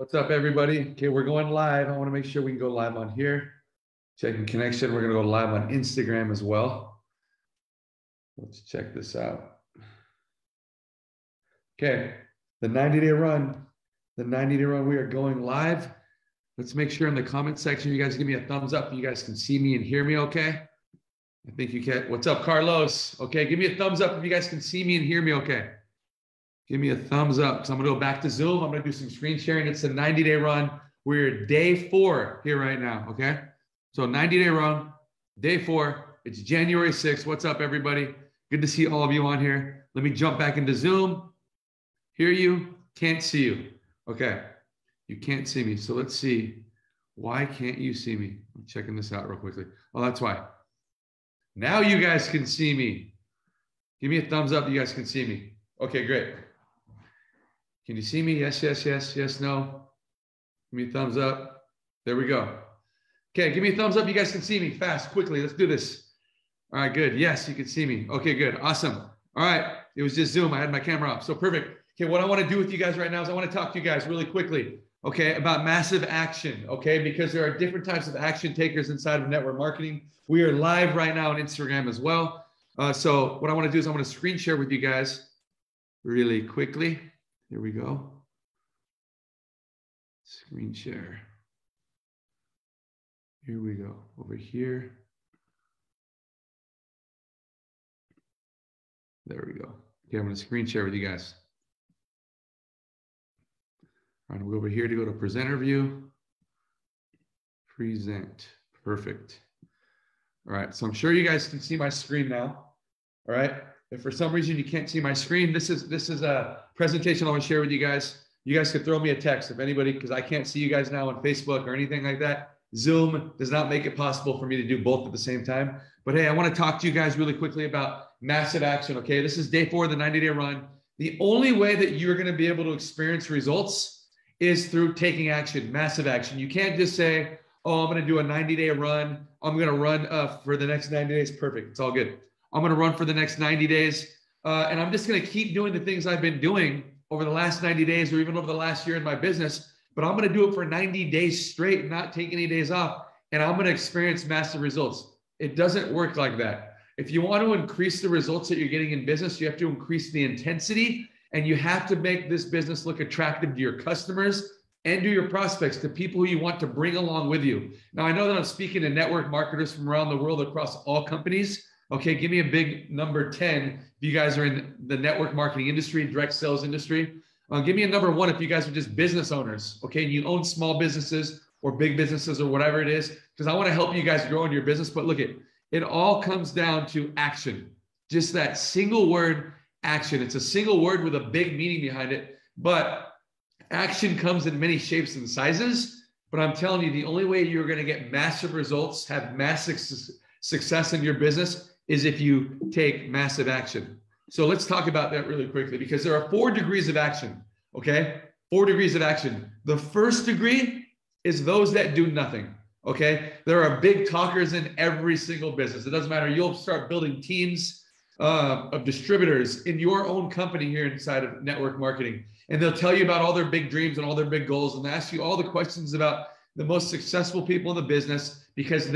What's up, everybody? Okay, we're going live. I want to make sure we can go live on here. Checking connection. We're going to go live on Instagram as well. Let's check this out. Okay, the 90-day run. The 90-day run, we are going live. Let's make sure in the comment section, you guys give me a thumbs up. You guys can see me and hear me okay? I think you can. What's up, Carlos? Okay, give me a thumbs up if you guys can see me and hear me okay. Give me a thumbs up. So I'm gonna go back to Zoom. I'm gonna do some screen sharing. It's a 90-day run. We're day 4 here right now, okay? So 90-day run, day 4. It's January 6th. What's up, everybody? Good to see all of you on here. Let me jump back into Zoom. Hear you, can't see you. Okay, you can't see me. So let's see. Why can't you see me? I'm checking this out real quickly. Oh, that's why. Now you guys can see me. Give me a thumbs up. You guys can see me. Okay, great. Can you see me? Yes, yes, yes, yes, no. Give me a thumbs up. There we go. Okay, give me a thumbs up. You guys can see me fast, quickly. Let's do this. All right, good. Yes, you can see me. Okay, good. Awesome. All right. It was just Zoom. I had my camera off. So perfect. Okay, what I want to do with you guys right now is I want to talk to you guys really quickly, okay, about massive action, okay, because there are different types of action takers inside of network marketing. We are live right now on Instagram as well. So what I want to do is I want to screen share with you guys really quickly. Here we go. Screen share. Here we go. Over here. There we go. Okay, I'm going to screen share with you guys. All right, we'll go over here to go to presenter view. Present. Perfect. All right, so I'm sure you guys can see my screen now. All right. If for some reason you can't see my screen, this is a presentation I want to share with you guys. You guys could throw me a text if anybody, because I can't see you guys now on Facebook or anything like that. Zoom does not make it possible for me to do both at the same time. But hey, I want to talk to you guys really quickly about massive action. Okay, this is day 4 of the 90-day run. The only way that you're going to be able to experience results is through taking action, massive action. You can't just say, oh, I'm going to do a 90-day run. I'm going to run for the next 90 days. Perfect. It's all good. I'm going to run for the next 90 days. And I'm just going to keep doing the things I've been doing over the last 90 days or even over the last year in my business. But I'm going to do it for 90 days straight, not take any days off. And I'm going to experience massive results. It doesn't work like that. If you want to increase the results that you're getting in business, you have to increase the intensity and you have to make this business look attractive to your customers and to your prospects, to people who you want to bring along with you. Now, I know that I'm speaking to network marketers from around the world across all companies. Okay, give me a big number 10 if you guys are in the network marketing industry, direct sales industry. Give me a number 1 if you guys are just business owners, okay? You own small businesses or big businesses or whatever it is, because I want to help you guys grow in your business. But look, it all comes down to action. Just that single word, action. It's a single word with a big meaning behind it, but action comes in many shapes and sizes. But I'm telling you, the only way you're going to get massive results, have massive success in your business is if you take massive action. So let's talk about that really quickly, because there are 4 degrees of action, okay? 4 degrees of action. The first degree is those that do nothing, okay? There are big talkers in every single business. It doesn't matter. You'll start building teams of distributors in your own company here inside of network marketing. And they'll tell you about all their big dreams and all their big goals and ask you all the questions about the most successful people in the business, because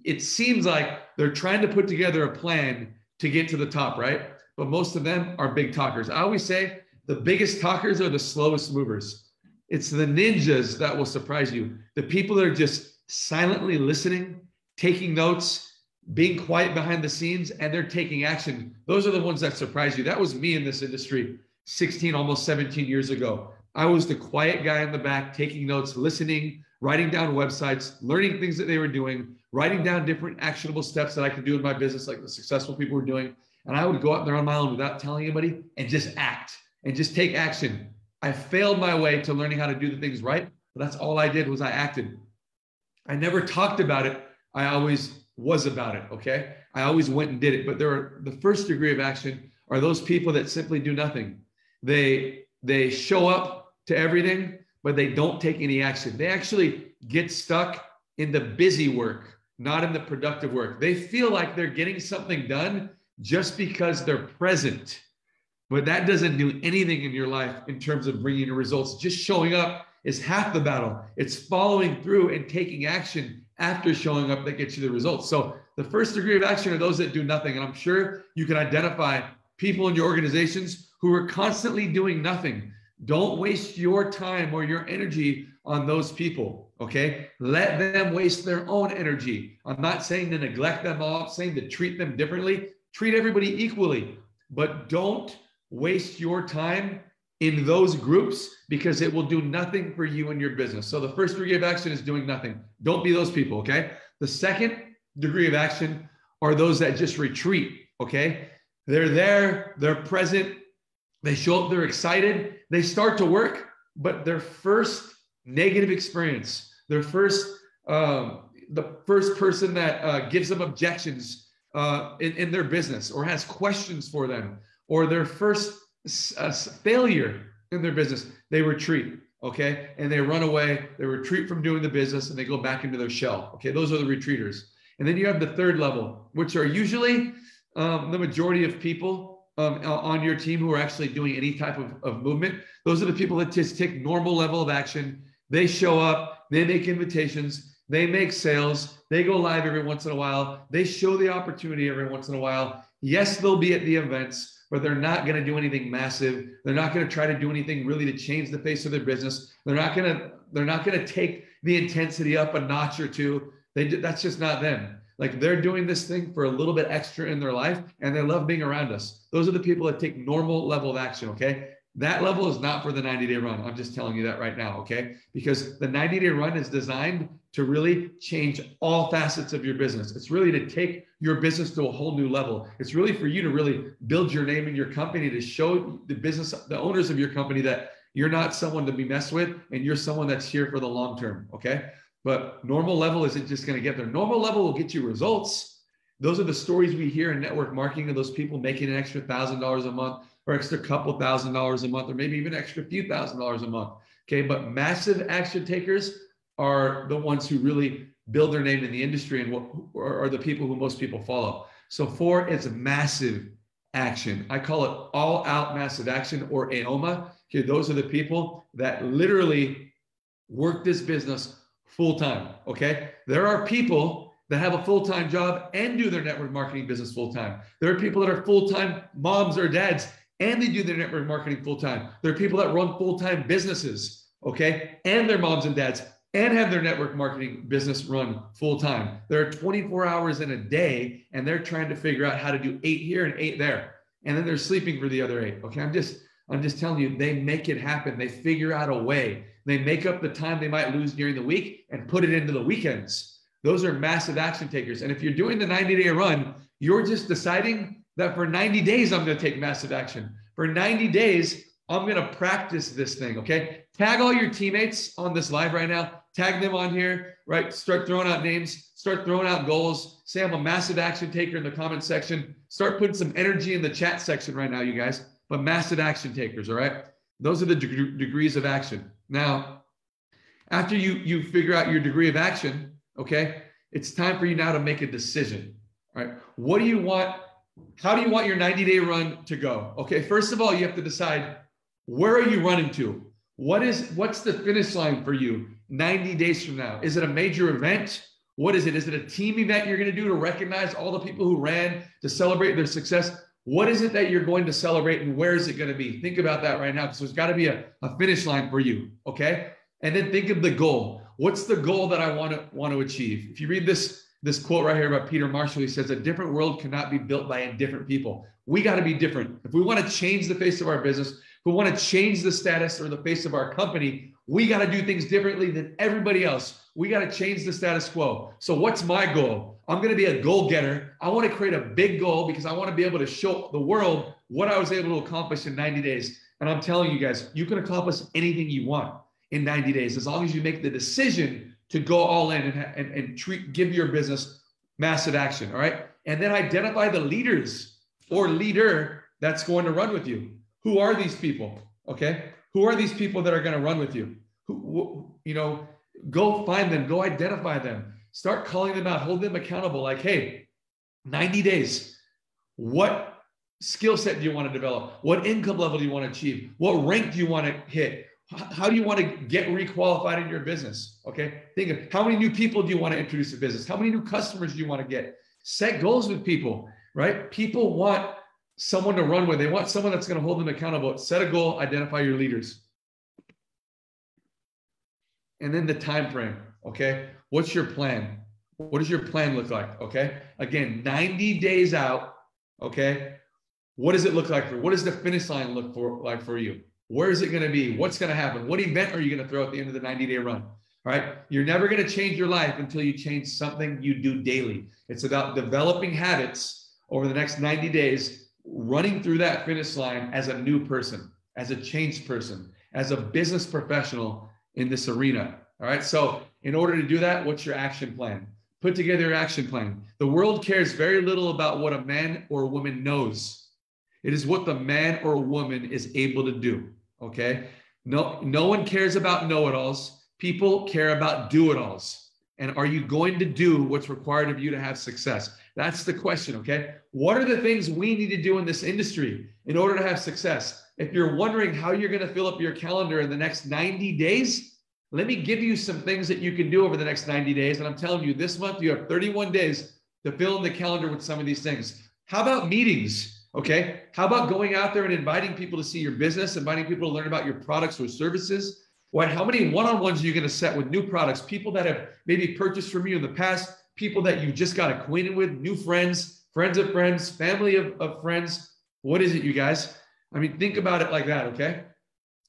it seems like they're trying to put together a plan to get to the top, right? But most of them are big talkers. I always say the biggest talkers are the slowest movers. It's the ninjas that will surprise you. The people that are just silently listening, taking notes, being quiet behind the scenes, and they're taking action. Those are the ones that surprise you. That was me in this industry 16, almost 17 years ago. I was the quiet guy in the back, taking notes, listening, writing down websites, learning things that they were doing, writing down different actionable steps that I could do in my business, like the successful people were doing. And I would go out there on my own without telling anybody and just act and just take action. I failed my way to learning how to do the things right, but that's all I did was I acted. I never talked about it. I always was about it, okay? I always went and did it. But the first degree of action are those people that simply do nothing. They show up to everything, but they don't take any action. They actually get stuck in the busy work, not in the productive work. They feel like they're getting something done just because they're present, but that doesn't do anything in your life in terms of bringing you results. Just showing up is half the battle. It's following through and taking action after showing up that gets you the results. So the first degree of action are those that do nothing. And I'm sure you can identify people in your organizations who are constantly doing nothing. Don't waste your time or your energy on those people, okay? Let them waste their own energy. I'm not saying to neglect them all. I'm saying to treat them differently. Treat everybody equally, but don't waste your time in those groups because it will do nothing for you and your business. So the first degree of action is doing nothing. Don't be those people, okay? The second degree of action are those that just retreat, okay? They're there, they're present, they show up, they're excited, they start to work, but their first negative experience, their first, the first person that gives them objections in their business or has questions for them, or their first failure in their business, they retreat, okay? And they run away, they retreat from doing the business and they go back into their shell, okay? Those are the retreaters. And then you have the third level, which are usually the majority of people on your team who are actually doing any type of movement. Those are the people that just take normal level of action. They show up, they make invitations, they make sales, they go live every once in a while, they show the opportunity every once in a while. Yes, they'll be at the events, but they're not going to do anything massive. They're not going to try to do anything really to change the face of their business. They're not going to take the intensity up a notch or two. That's just not them. Like, they're doing this thing for a little bit extra in their life, and they love being around us. Those are the people that take normal level of action, okay? That level is not for the 90-day run. I'm just telling you that right now, okay? Because the 90-day run is designed to really change all facets of your business. It's really to take your business to a whole new level. It's really for you to really build your name in your company, to show the business, the owners of your company, that you're not someone to be messed with and you're someone that's here for the long term, okay? But normal level isn't just going to get there. Normal level will get you results. Those are the stories we hear in network marketing of those people making an extra $1,000 a month, or extra couple $1,000s a month, or maybe even extra few $1,000s a month. Okay, but massive action takers are the ones who really build their name in the industry and what are the people who most people follow. So 4, it's massive action. I call it all out massive action, or AOMA. Okay, those are the people that literally work this business full-time, okay? There are people that have a full-time job and do their network marketing business full-time. There are people that are full-time moms or dads and they do their network marketing full-time. There are people that run full-time businesses, okay? And they're moms and dads and have their network marketing business run full-time. There are 24 hours in a day and they're trying to figure out how to do 8 here and 8 there. And then they're sleeping for the other 8, okay? I'm just telling you, they make it happen. They figure out a way. They make up the time they might lose during the week and put it into the weekends. Those are massive action takers. And if you're doing the 90-day run, you're just deciding that for 90 days, I'm going to take massive action. For 90 days, I'm going to practice this thing, okay? Tag all your teammates on this live right now. Tag them on here, right? Start throwing out names. Start throwing out goals. Say I'm a massive action taker in the comment section. Start putting some energy in the chat section right now, you guys. But massive action takers, all right? Those are the degrees of action. Now, after you figure out your degree of action, okay, it's time for you now to make a decision, all right? What do you want? How do you want your 90-day run to go? Okay, first of all, you have to decide, where are you running to? What's the finish line for you 90 days from now? Is it a major event? What is it? Is it a team event you're going to do to recognize all the people who ran, to celebrate their success? What is it that you're going to celebrate, and where is it going to be? Think about that right now, because there's got to be a finish line for you, okay? And then think of the goal. What's the goal that I want to achieve? If you read this quote right here about Peter Marshall, he says, a different world cannot be built by indifferent people. We got to be different. If we want to change the face of our business, if we want to change the status or the face of our company, we got to do things differently than everybody else. We got to change the status quo. So what's my goal? I'm going to be a goal getter. I want to create a big goal because I want to be able to show the world what I was able to accomplish in 90 days. And I'm telling you guys, you can accomplish anything you want in 90 days, as long as you make the decision to go all in and give your business massive action. All right. And then identify the leaders or leader that's going to run with you. Who are these people? Okay. Who are these people that are going to run with you? Go find them, go identify them, start calling them out, hold them accountable. Like, hey, 90 days, what skill set do you want to develop? What income level do you want to achieve? What rank do you want to hit? How do you want to get requalified in your business? Okay. Think of how many new people do you want to introduce to business? How many new customers do you want to get? Set goals with people, right? People want someone to run with. They want someone that's going to hold them accountable. Set a goal, identify your leaders. And then the time frame, okay? What's your plan? What does your plan look like, okay? Again, 90 days out, okay? What does it look like for you? What does the finish line look like for you? Where is it going to be? What's going to happen? What event are you going to throw at the end of the 90-day run? All right. You're never going to change your life until you change something you do daily. It's about developing habits over the next 90 days, running through that finish line as a new person, as a changed person, as a business professional in this arena. All right. So in order to do that, what's your action plan? Put together your action plan. The world cares very little about what a man or a woman knows. It is what the man or woman is able to do. Okay. No one cares about know-it-alls. People care about do-it-alls. And are you going to do what's required of you to have success? That's the question. Okay. What are the things we need to do in this industry in order to have success? If you're wondering how you're going to fill up your calendar in the next 90 days, let me give you some things that you can do over the next 90 days. And I'm telling you, this month you have 31 days to fill in the calendar with some of these things. How about meetings? Okay. How about going out there and inviting people to see your business, inviting people to learn about your products or services? What, how many one-on-ones are you going to set with new products, people that have maybe purchased from you in the past, people that you just got acquainted with, new friends, friends of friends, family of friends? What is it, you guys? I mean, think about it like that. Okay.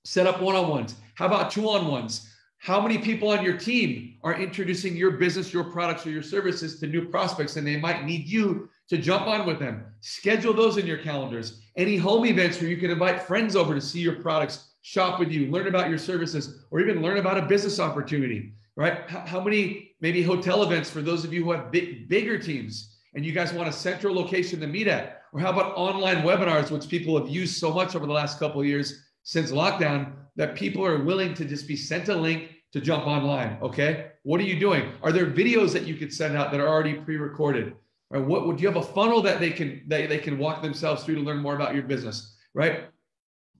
Set up one-on-ones. How about two-on-ones? How many people on your team are introducing your business, your products, or your services to new prospects, and they might need you to jump on with them? Schedule those in your calendars. Any home events where you can invite friends over to see your products, shop with you, learn about your services, or even learn about a business opportunity, right? How many maybe hotel events for those of you who have bigger teams and you guys want a central location to meet at? Or how about online webinars, which people have used so much over the last couple of years since lockdown, that people are willing to just be sent a link to jump online, okay? What are you doing? Are there videos that you could send out that are already pre-recorded? Or what would you have a funnel that they can walk themselves through to learn more about your business, right?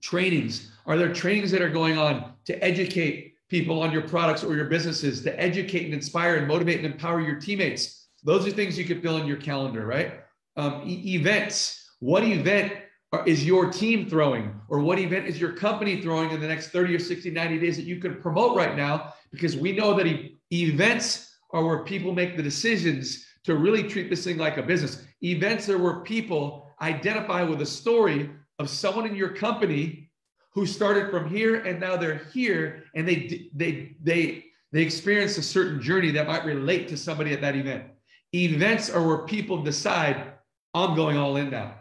Trainings. Are there trainings that are going on to educate people on your products or your businesses, to educate and inspire and motivate and empower your teammates? Those are things you could fill in your calendar, right? Events. What event is your team throwing, or what event is your company throwing in the next 30 or 60, 90 days that you can promote right now? Because we know that events are where people make the decisions to really treat this thing like a business. Events are where people identify with a story of someone in your company who started from here and now they're here, and they experience a certain journey that might relate to somebody at that event. Events are where people decide, I'm going all in now.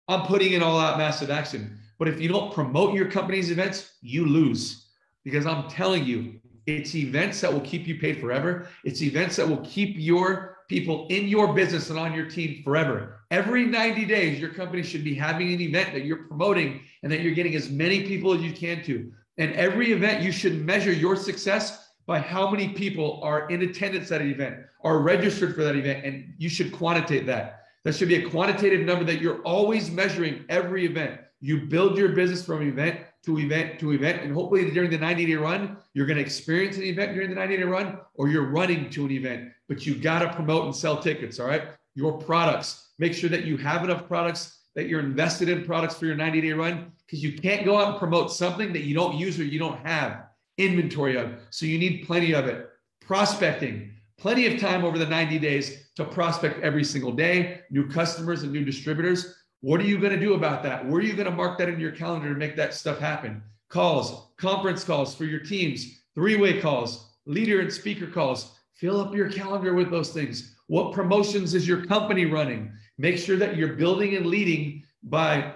I'm putting in all out massive action. But if you don't promote your company's events, you lose. Because I'm telling you, it's events that will keep you paid forever. It's events that will keep your people in your business and on your team forever. Every 90 days, your company should be having an event that you're promoting and that you're getting as many people as you can to. And every event, you should measure your success by how many people are in attendance at an event, are registered for that event, and you should quantitate that. That should be a quantitative number that you're always measuring every event. You build your business from event to event to event, and hopefully during the 90-day run, you're going to experience an event during the 90-day run, or you're running to an event, but you got to promote and sell tickets, all right? Your products, make sure that you have enough products, that you're invested in products for your 90-day run, because you can't go out and promote something that you don't use or you don't have inventory of. So you need plenty of it. Prospecting, plenty of time over the 90 days to prospect every single day, new customers and new distributors. What are you going to do about that? Where are you going to mark that in your calendar to make that stuff happen? Calls, conference calls for your teams, three-way calls, leader and speaker calls. Fill up your calendar with those things. What promotions is your company running? Make sure that you're building and leading by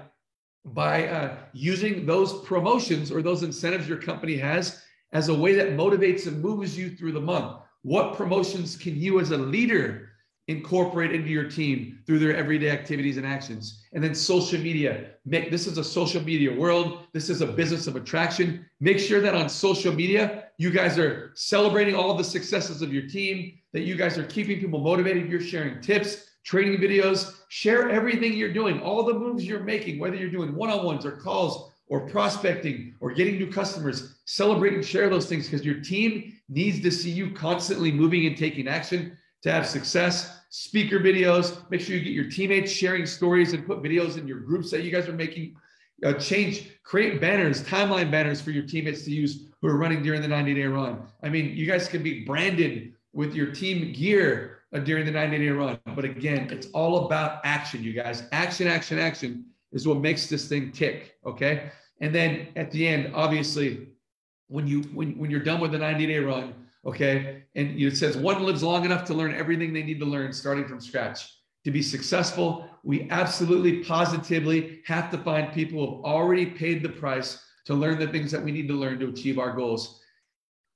using those promotions or those incentives your company has as a way that motivates and moves you through the month. What promotions can you as a leader incorporate into your team through their everyday activities and actions? And then social media. This is a social media world. This is a business of attraction. Make sure that on social media, you guys are celebrating all of the successes of your team, that you guys are keeping people motivated. You're sharing tips, training videos, share everything you're doing, all the moves you're making, whether you're doing one-on-ones or calls or prospecting or getting new customers. celebrate and share those things, because your team needs to see you constantly moving and taking action to have success. Speaker videos, make sure you get your teammates sharing stories and put videos in your groups that you guys are making. Create banners, timeline banners for your teammates to use who are running during the 90-day run. I mean, you guys can be branded with your team gear during the 90-day run. But again, it's all about action, you guys. Action, action, action is what makes this thing tick, okay? And then at the end, obviously, when you're done with the 90-day run, okay, and it says one lives long enough to learn everything they need to learn starting from scratch. To be successful, we absolutely, positively have to find people who have already paid the price to learn the things that we need to learn to achieve our goals.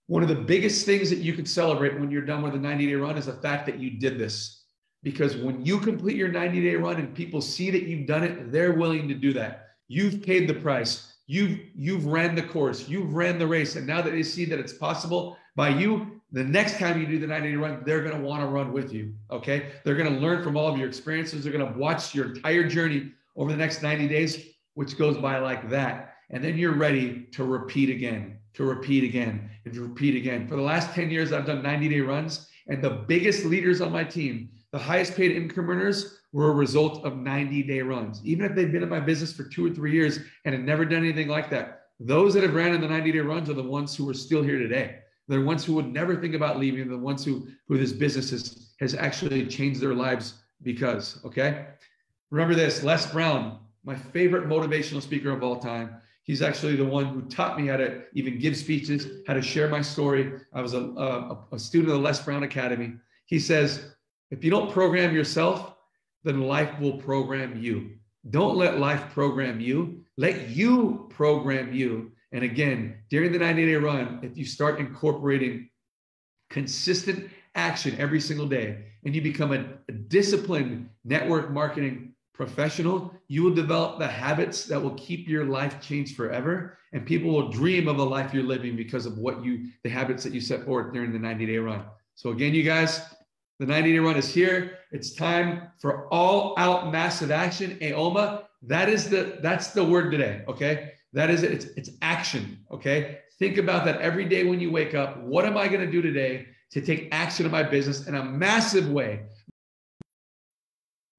One of the biggest things that you can celebrate when you're done with a 90-day run is the fact that you did this. Because when you complete your 90-day run and people see that you've done it, they're willing to do that. You've paid the price. You've ran the course. You've ran the race. And now that they see that it's possible by you, the next time you do the 90-day run, they're going to want to run with you, okay? They're going to learn from all of your experiences. They're going to watch your entire journey over the next 90 days, which goes by like that. And then you're ready to repeat again, to repeat again, and to repeat again. For the last 10 years, I've done 90-day runs, and the biggest leaders on my team, the highest paid income earners, were a result of 90-day runs. Even if they've been in my business for 2 or 3 years and have never done anything like that, those that have ran in the 90-day runs are the ones who are still here today. They're the ones who would never think about leaving, the ones who this business has actually changed their lives because, okay? Remember this, Les Brown, my favorite motivational speaker of all time. He's actually the one who taught me how to even give speeches, how to share my story. I was a student of the Les Brown Academy. He says, if you don't program yourself, then life will program you. Don't let life program you. Let you program you. And again, during the 90-day run, if you start incorporating consistent action every single day and you become a disciplined network marketing professional, you will develop the habits that will keep your life changed forever. And people will dream of the life you're living because of the habits that you set forth during the 90-day run. So again, you guys, the 90-day run is here. It's time for all out massive action. AOMA, that's the word today, okay? That is it. It's action, okay? Think about that every day when you wake up. What am I going to do today to take action in my business in a massive way?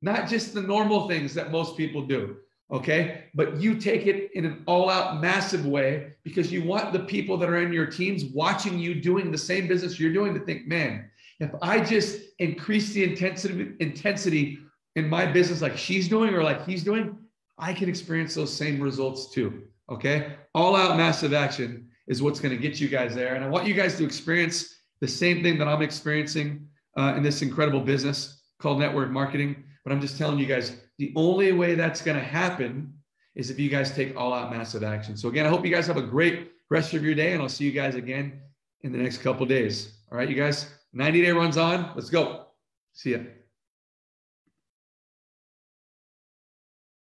Not just the normal things that most people do, okay? But you take it in an all-out massive way because you want the people that are in your teams watching you doing the same business you're doing to think, man, if I just increase the intensity in my business like she's doing or like he's doing, I can experience those same results too. Okay. All out massive action is what's going to get you guys there. And I want you guys to experience the same thing that I'm experiencing in this incredible business called network marketing. But I'm just telling you guys, the only way that's going to happen is if you guys take all out massive action. So again, I hope you guys have a great rest of your day, and I'll see you guys again in the next couple of days. All right, you guys, 90-day runs on. Let's go. See ya.